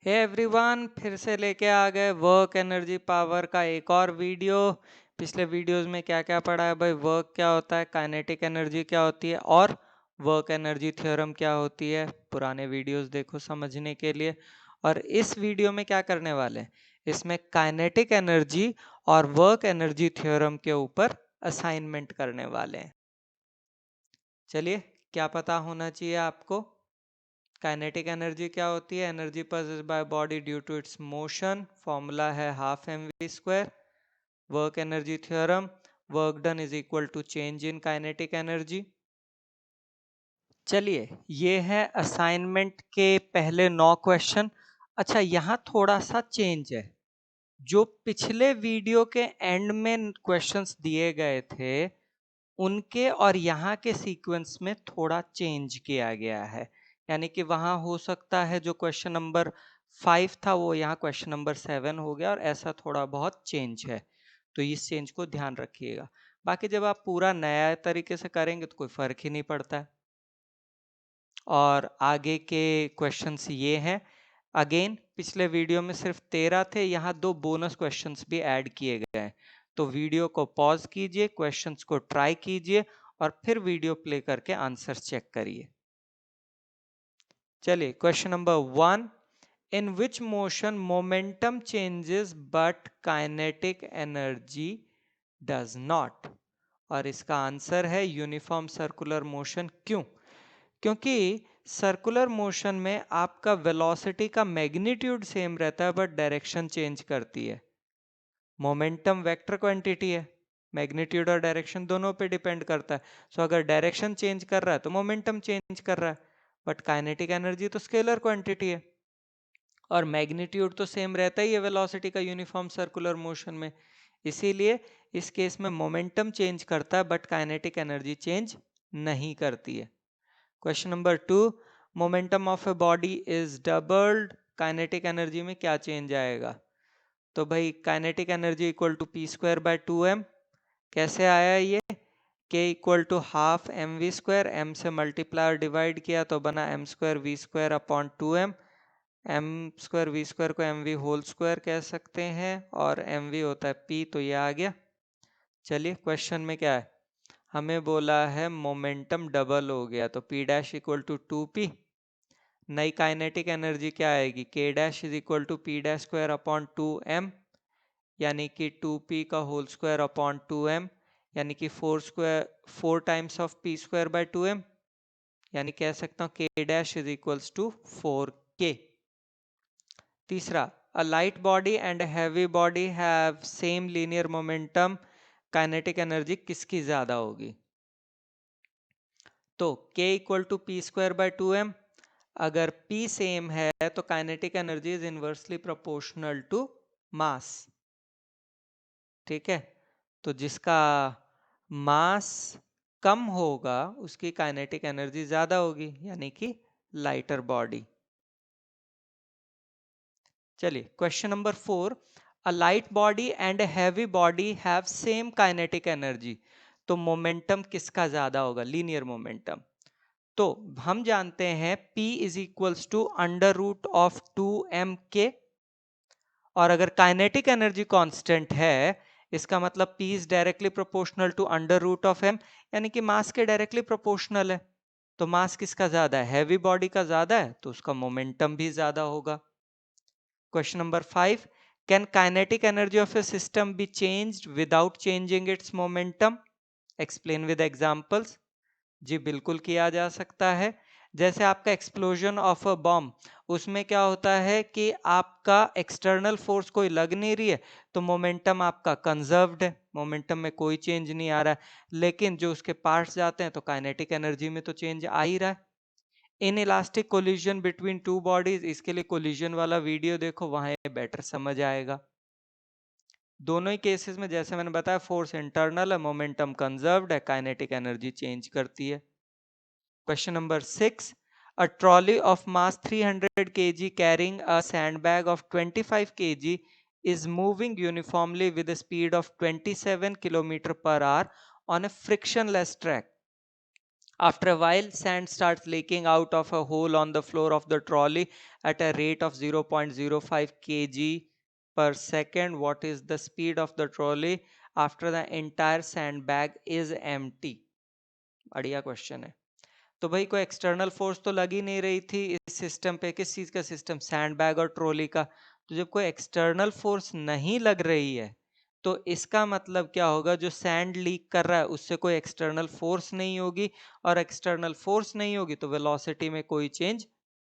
Hey everyone, फिर से लेके आ गए वर्क एनर्जी पावर का एक और वीडियो। पिछले वीडियोस में क्या क्या पढ़ा है भाई? वर्क क्या होता है, काइनेटिक एनर्जी क्या होती है और वर्क एनर्जी थ्योरम क्या होती है। पुराने वीडियोस देखो समझने के लिए। और इस वीडियो में क्या करने वाले हैं, इसमें काइनेटिक एनर्जी और वर्क एनर्जी थ्योरम के ऊपर असाइनमेंट करने वाले हैं। चलिए, क्या पता होना चाहिए आपको? काइनेटिक एनर्जी क्या होती है? Energy possessed by body due to its motion. Formula है half mv²। Work energy theorem, work done is equal to change in kinetic energy. चलिए, ये है असाइनमेंट के पहले 9 क्वेश्चन। अच्छा, यहाँ थोड़ा सा चेंज है। जो पिछले वीडियो के एंड में क्वेश्चंस दिए गए थे उनके और यहाँ के सीक्वेंस में थोड़ा चेंज किया गया है। यानी कि वहां हो सकता है जो क्वेश्चन नंबर 5 था वो यहाँ क्वेश्चन नंबर 7 हो गया, और ऐसा थोड़ा बहुत चेंज है। तो इस चेंज को ध्यान रखिएगा। बाकी जब आप पूरा नया तरीके से करेंगे तो कोई फर्क ही नहीं पड़ता है। और आगे के क्वेश्चंस ये हैं। अगेन पिछले वीडियो में सिर्फ 13 थे, यहाँ 2 बोनस क्वेश्चंस भी ऐड किए गए हैं। तो वीडियो को पॉज कीजिए, क्वेश्चंस को ट्राई कीजिए और फिर वीडियो प्ले करके आंसर चेक करिए। चलिए, question number 1, in which motion momentum changes but kinetic energy does not. और इसका आंसर है यूनिफॉर्म सर्कुलर मोशन। क्यों? क्योंकि सर्कुलर मोशन में आपका वेलोसिटी का मैग्नीट्यूड सेम रहता है बट डायरेक्शन चेंज करती है। मोमेंटम वेक्टर क्वांटिटी है, मैग्नीट्यूड और डायरेक्शन दोनों पे डिपेंड करता है। सो अगर डायरेक्शन चेंज कर रहा है तो मोमेंटम चेंज कर रहा है। बट काइनेटिक एनर्जी तो स्केलर क्वांटिटी है और मैग्नीट्यूड तो सेम रहता ही है वेलोसिटी का यूनिफॉर्म सर्कुलर मोशन में। इसीलिए इस केस में मोमेंटम चेंज करता है बट काइनेटिक एनर्जी चेंज नहीं करती है। Question number 2, momentum of a body is doubled, kinetic energy में क्या चेंज आएगा? तो भाई kinetic energy equal to p²/2m। कैसे आया ये? k equal to half mv², m से मल्टीप्लाई और डिवाइड किया तो बना m²v²/2m। m²v² को mv होल स्क्वायर कह सकते हैं और mv होता है p, तो ये आ गया। चलिए, क्वेश्चन में क्या है, हमें बोला है मोमेंटम डबल हो गया तो p' इक्वल टू 2p। नई काइनेटिक एनर्जी क्या आएगी? k' is equal to p²/2m, यानी कि 2p का होल स्क्वायर अपॉन 2m, यानी कि 4 टाइम्स ऑफ p²/2m, यानी कह सकता हूँ k' is equals to 4k। तीसरा, a light body and heavy body have same linear momentum, kinetic energy किसकी ज्यादा होगी? तो k इक्वल टू p²/2m। अगर p सेम है तो kinetic energy is inversely proportional to mass. ठीक है, तो जिसका मास कम होगा उसकी काइनेटिक एनर्जी ज्यादा होगी, यानी कि लाइटर बॉडी। चलिए, question number 4, a light body and a heavy body have same kinetic energy, तो मोमेंटम किसका ज्यादा होगा? Linear momentum. तो हम जानते हैं P is equals to √2m_k, और अगर काइनेटिक एनर्जी कांस्टेंट है इसका मतलब P is directly proportional to √m, यानी कि मास के डायरेक्टली प्रोपोर्शनल है। तो मास किसका ज्यादा है? हैवी बॉडी का ज्यादा है, तो उसका मोमेंटम भी ज्यादा होगा। Question number 5, can kinetic energy of a system be changed without changing its momentum? Explain with examples. जी बिल्कुल किया जा सकता है। जैसे आपका एक्सप्लोजन ऑफ अ बॉम्ब, उसमें क्या होता है कि आपका एक्सटर्नल फोर्स कोई लग नहीं रही है तो मोमेंटम आपका कंजर्व्ड है, मोमेंटम में कोई चेंज नहीं आ रहा है। लेकिन जो उसके पार्ट्स जाते हैं तो काइनेटिक एनर्जी में तो चेंज आ ही रहा है। In elastic collision between two bodies, इसके लिए कोलिजन वाला वीडियो देखो, वहां ये बेटर समझ आएगा। दोनों ही केसेस में जैसे मैंने बताया फोर्स इंटरनल है, मोमेंटम कंजर्व्ड है, काइनेटिक एनर्जी चेंज करती है। Question number 6. A trolley of mass 300 kg carrying a sandbag of 25 kg is moving uniformly with a speed of 27 km per hour on a frictionless track. After a while, sand starts leaking out of a hole on the floor of the trolley at a rate of 0.05 kg per second. What is the speed of the trolley after the entire sandbag is empty? बढ़िया question है। तो भाई कोई external force तो लग ही नहीं रही थी इस सिस्टम पे। किस चीज का सिस्टम? सैंडबैग और ट्रॉली का। तो जब कोई एक्सटर्नल फोर्स नहीं लग रही है तो इसका मतलब क्या होगा? जो सैंड लीक कर रहा है उससे कोई एक्सटर्नल फोर्स नहीं होगी, और एक्सटर्नल फोर्स नहीं होगी तो वेलोसिटी में कोई चेंज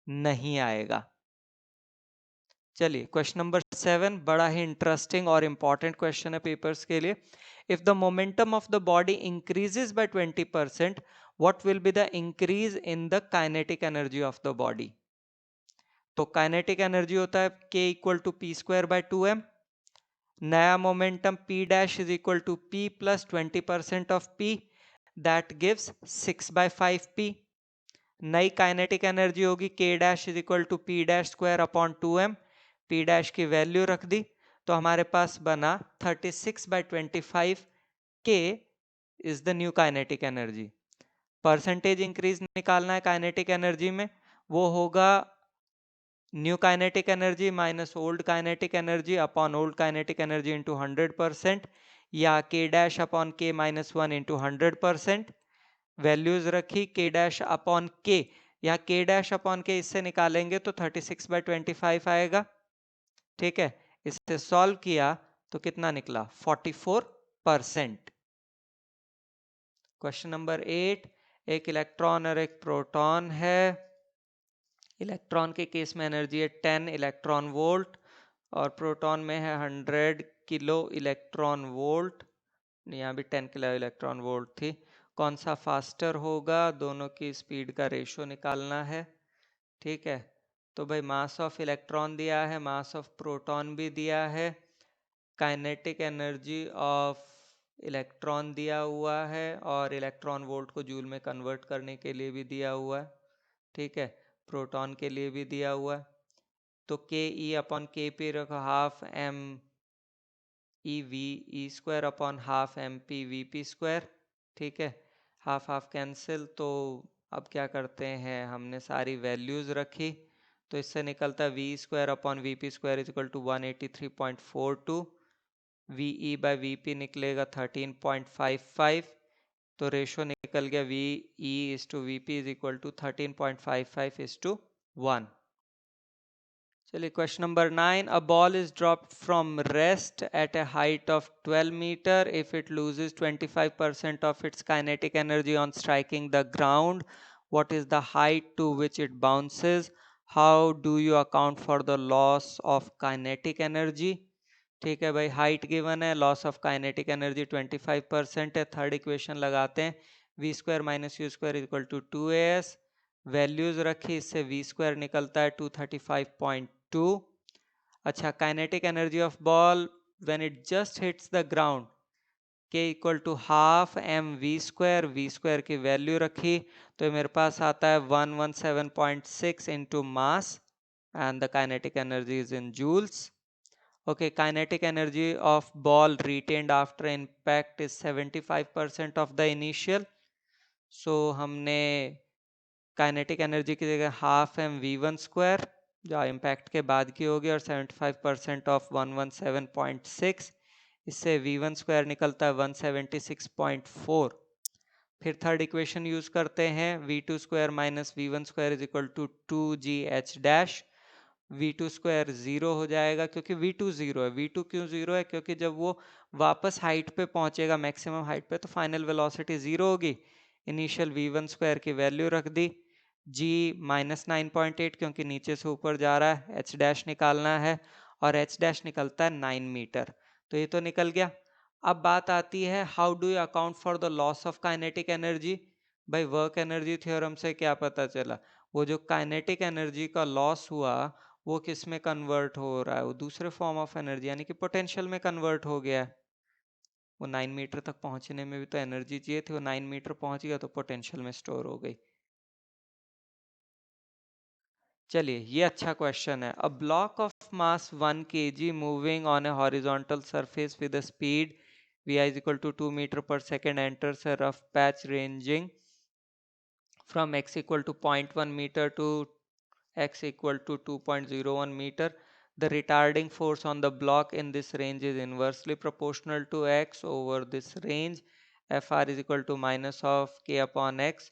नहीं आएगा। चलिए क्वेश्चन नंबर 7 बड़ा ही इंटरेस्टिंग और इंपॉर्टेंट क्वेश्चन है पेपर्स के लिए। If the momentum of the body increases by 20%, what will be the increase in the kinetic energy of the body? तो काइनेटिक एनर्जी होता है k equal to P square by 2m। नया momentum p dash is equal to p plus 20% of p, that gives 6/5p। नई kinetic energy होगी k dash is equal to p dash square upon 2m। p dash की value रख दी तो हमारे पास बना 36/25 k is the new kinetic energy. Percentage increase निकालना है काइनेटिक एनर्जी में, वो होगा new kinetic energy minus old kinetic energy upon old kinetic energy into 100%, या के डैश अपॉन के माइनस 1 इंटू 100%। वैल्यूज रखी के डैश अपॉन के, या के डैश अपॉन के इससे निकालेंगे तो 36/25 आएगा। ठीक है, इससे सॉल्व किया तो कितना निकला? 44%। क्वेश्चन नंबर 8, एक इलेक्ट्रॉन और एक प्रोटॉन है। इलेक्ट्रॉन के केस में एनर्जी है 10 इलेक्ट्रॉन वोल्ट और प्रोटॉन में है 100 किलो इलेक्ट्रॉन वोल्ट। यहाँ भी 10 किलो इलेक्ट्रॉन वोल्ट थी। कौन सा फास्टर होगा? दोनों की स्पीड का रेशो निकालना है। ठीक है, तो भाई मास ऑफ इलेक्ट्रॉन दिया है, मास ऑफ प्रोटॉन भी दिया है, काइनेटिक एनर्जी ऑफ इलेक्ट्रॉन दिया हुआ है, और इलेक्ट्रॉन वोल्ट को जूल में कन्वर्ट करने के लिए भी दिया हुआ है। ठीक है, प्रोटॉन के लिए भी दिया हुआ है। तो K E upon K P रखो half M E V E square upon half M P V P square. ठीक है, हाफ हाफ कैंसिल। तो अब क्या करते हैं, हमने सारी वैल्यूज रखी तो इससे निकलता है V square upon V P square is equal to 183.42। V E by V P निकलेगा 13.55। तो रेशो निकल गया V E is to V P is equal to 13.55 is to 1। चलिए question number 9, a ball is dropped from rest at a height of 12 meter. If it loses 25% of its kinetic energy on striking the ground, what is the height to which it bounces? How do you account for the loss of kinetic energy? ठीक है भाई, height given है, loss of kinetic energy 25% है। Third equation लगाते हैं, v square minus u square equal to 2as। Values रखी, इससे v square निकलता है 235.2। अच्छा, kinetic energy of ball when it just hits the ground, K equal to half M we square की value रखी तो मेरे पास आता है 117.6 into mass, and the kinetic energy is in joules. Okay, kinetic energy of ball retained after impact is 75% of the initial. So हमने kinetic energy की जगह half M V one square जो इम्पैक्ट के बाद की होगी, और 75% ऑफ 117.6, इससे वी वन स्क्वायर निकलता है 176.4। फिर थर्ड इक्वेशन यूज करते हैं, V two square minus V one square is equal to 2gh dash. V two square zero हो जाएगा क्योंकि वी टू जीरो है। वी टू क्यों जीरो है? क्योंकि जब वो वापस हाइट पे पहुंचेगा मैक्सिमम हाइट पे तो फाइनल वेलोसिटी जीरो होगी। इनिशियल वी वन स्क्वायर की वैल्यू रख दी, जी -9.8 क्योंकि नीचे से ऊपर जा रहा है, एच डैश निकालना है और एच डैश निकलता है 9 मीटर। तो ये तो निकल गया। अब बात आती है, how do you account for the loss of kinetic energy? भाई वर्क एनर्जी थ्योरम से क्या पता चला? वो जो काइनेटिक एनर्जी का लॉस हुआ वो किस में कन्वर्ट हो रहा है? वो दूसरे फॉर्म ऑफ एनर्जी यानी कि पोटेंशियल में कन्वर्ट हो गया है। वो 9 मीटर तक पहुंचने में भी तो एनर्जी चाहिए थी, वो 9 मीटर पहुंच गया तो पोटेंशियल में स्टोर हो गई। चलिए ये अच्छा क्वेश्चन है। A block of mass 1 kg moving on A horizontal surface with a speed vi is equal to 2 meter per second enters a rough patch ranging from x equal to 0.1 meter to x equal to 2.01 meter. The retarding force on the block in this range is inversely proportional to x over this range. Fr is equal to minus of k upon x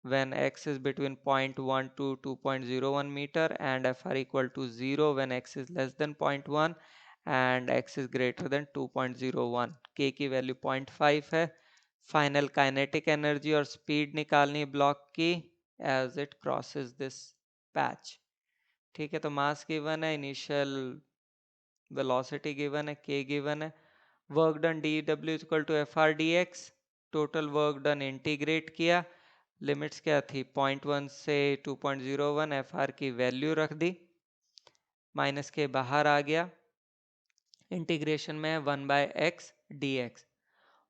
when x is between 0.1 to 2.01 meter, and Fr equal to 0 when x is less than 0.1 and x is greater than 2.01. k की value 0.5 है. Final kinetic energy और speed निकालनी block की as it crosses this patch. ठीक है, तो mass given है, initial velocity given है, k गिवन है. Work done dw equal to F R D X. Total work done integrate किया, लिमिट्स क्या थी 0.1 से 2.01, एफ आर की वैल्यू रख दी, माइनस के बाहर आ गया, इंटीग्रेशन में 1 बाय एक्स डी एक्स.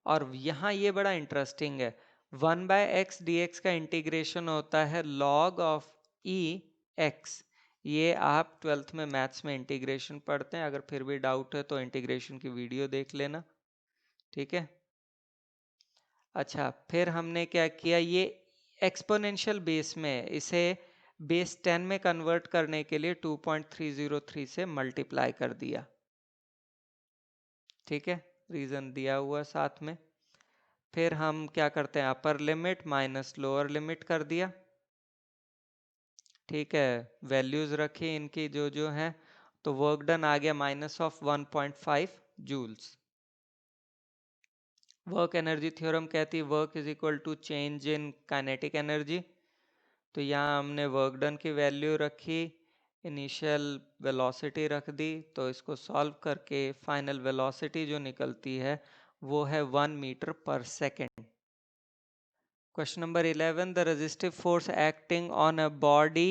और यहाँ ये बड़ा इंटरेस्टिंग है, 1 बाय एक्स डी एक्स का इंटीग्रेशन होता है लॉग ऑफ ई एक्स. ये आप 12th में मैथ्स में इंटीग्रेशन पढ़ते हैं, अगर फिर भी डाउट है तो इंटीग्रेशन की वीडियो देख लेना. ठीक है. अच्छा, फिर हमने क्या किया, ये एक्सपोनेंशियल बेस में इसे बेस 10 में कन्वर्ट करने के लिए 2.303 से मल्टीप्लाई कर दिया. ठीक है, रीजन दिया हुआ साथ में. फिर हम क्या करते हैं, upper limit minus lower limit कर दिया. ठीक है, वैल्यूज रखी इनकी जो जो है, तो वर्क डन आ गया minus of 1.5 joules. Work energy theorem कहती है work is equal to change in kinetic energy. तो यहाँ हमने वर्क डन की वैल्यू रखी, इनिशियल वेलोसिटी रख दी, तो इसको सॉल्व करके फाइनल वेलोसिटी जो निकलती है वो है 1 मीटर पर second. Question number 11. The resistive force acting on a body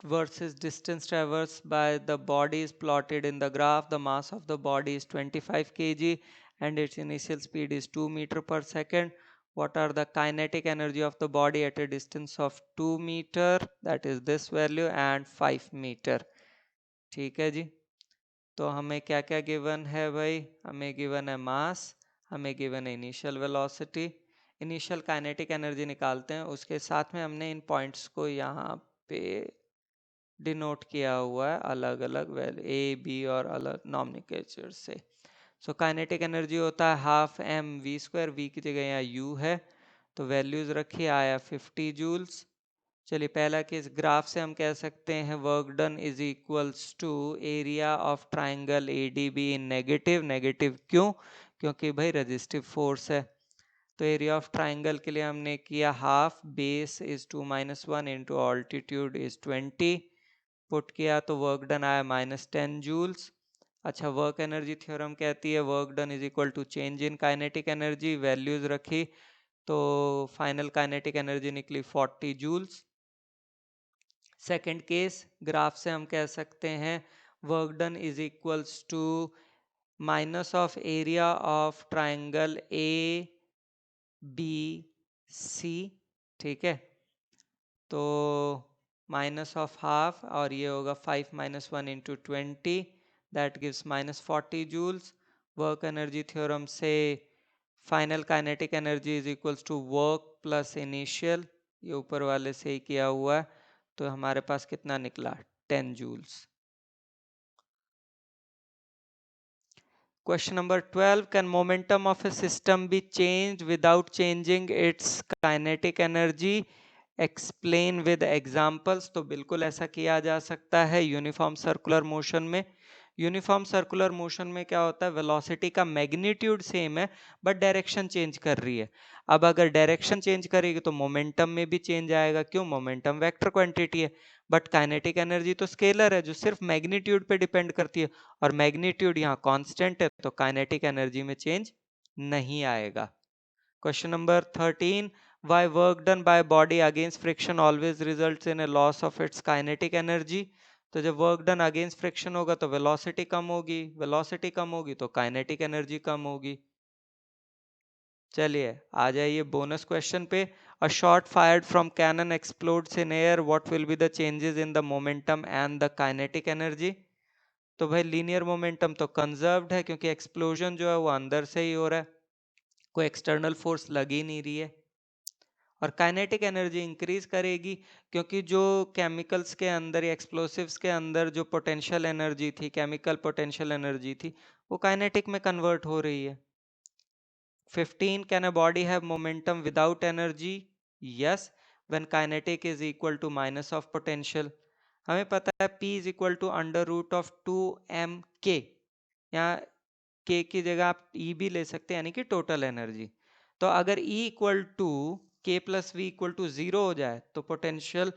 versus distance traversed by the body is plotted in the graph. The mass of the body is 25 kg and its initial speed is 2 meter per second. What are the kinetic energy of the body at a distance of 2 meter, that is this value, and 5 meter. ठीक है जी. तो हमें क्या क्या given है भाई, हमें given है मास, हमें गिवन है initial velocity, initial kinetic energy निकालते हैं, उसके साथ में हमने इन पॉइंट्स को यहाँ पे डिनोट किया हुआ है अलग अलग वैल्यू ए बी और अलग नॉमिनोमेक्लेचर से. सो काइनेटिक एनर्जी होता है half M we square, V की जगह यहाँ यू है, तो वैल्यूज रखी, आया 50 जूल्स. चलिए पहला केस, ग्राफ से हम कह सकते हैं work done is equals to area of triangle A D B in negative. Negative क्यों, क्योंकि भाई रेजिस्टिव फोर्स है. तो एरिया ऑफ ट्राइंगल के लिए हमने किया half base is 2 minus 1 into altitude is 20, put किया तो वर्क डन आया माइनस 10 जूल्स. अच्छा, वर्क एनर्जी थ्योरम कहती है work done is equal to change in kinetic energy, values रखी तो फाइनल काइनेटिक एनर्जी निकली 40 जूल्स. सेकेंड केस, ग्राफ से हम कह सकते हैं work done is equals to minus of area of triangle A B C. ठीक है, तो माइनस ऑफ हाफ और ये होगा 5 minus 1 into 20, that gives minus 40 joules. Work energy theorem से final kinetic energy is equals to work plus initial, ये ऊपर वाले से ही किया हुआ है, तो हमारे पास कितना निकला 10 joules. Question number 12. Can momentum of a system be changed without changing its kinetic energy? Explain with examples. तो बिल्कुल ऐसा किया जा सकता है यूनिफॉर्म सर्कुलर मोशन में. यूनिफॉर्म सर्कुलर मोशन में क्या होता है, वेलोसिटी का मैग्नीट्यूड सेम है बट डायरेक्शन चेंज कर रही है. अब अगर डायरेक्शन चेंज करेगी तो मोमेंटम में भी चेंज आएगा, क्यों, मोमेंटम वेक्टर क्वांटिटी है. बट काइनेटिक एनर्जी तो स्केलर है जो सिर्फ मैग्नीट्यूड पे डिपेंड करती है, और मैग्नीट्यूड यहाँ कांस्टेंट है, तो काइनेटिक एनर्जी में चेंज नहीं आएगा. Question number 13. Why work done by body against friction always results in a loss of its kinetic energy? तो जब वर्क डन अगेंस्ट फ्रिक्शन होगा तो वेलोसिटी कम होगी, वेलोसिटी कम होगी तो काइनेटिक एनर्जी कम होगी. चलिए आ जाइए बोनस क्वेश्चन पे. A shot fired from cannon explodes in air, what will be the changes in the momentum and the kinetic energy? तो भाई लीनियर मोमेंटम तो कंजर्व्ड है क्योंकि एक्सप्लोजन जो है वो अंदर से ही हो रहा है, कोई एक्सटर्नल फोर्स लग ही नहीं रही है. और काइनेटिक एनर्जी इंक्रीज करेगी क्योंकि जो केमिकल्स के अंदर या एक्सप्लोसिव्स के अंदर जो पोटेंशियल एनर्जी थी, केमिकल पोटेंशियल एनर्जी थी, वो काइनेटिक में कन्वर्ट हो रही है। 15, can a body have momentum without energy? Yes, when kinetic is equal to minus of potential. हमें पता है P is equal to under root of 2mk, यहाँ k की जगह आप E भी ले सकते हैं, यानी कि टोटल एनर्जी। तो अगर E equal to k plus V equal to 0 हो जाए तो पोटेंशियल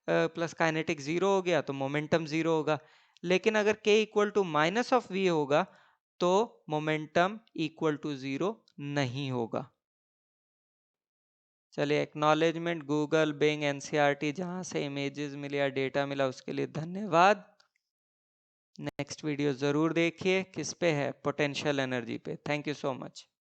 प्लस काइनेटिक 0 हो गया, तो मोमेंटम 0 होगा। लेकिन अगर k equal to minus of V होगा तो मोमेंटम इक्वल टू 0 नहीं होगा। चलिए, एक्नॉलेजमेंट गूगल, बिंग, एनसीईआरटी, जहां से इमेजेस मिले या डेटा मिला उसके लिए धन्यवाद। नेक्स्ट वीडियो जरूर देखिए, किस पे है? पोटेंशियल एनर्जी पे। Thank you so much.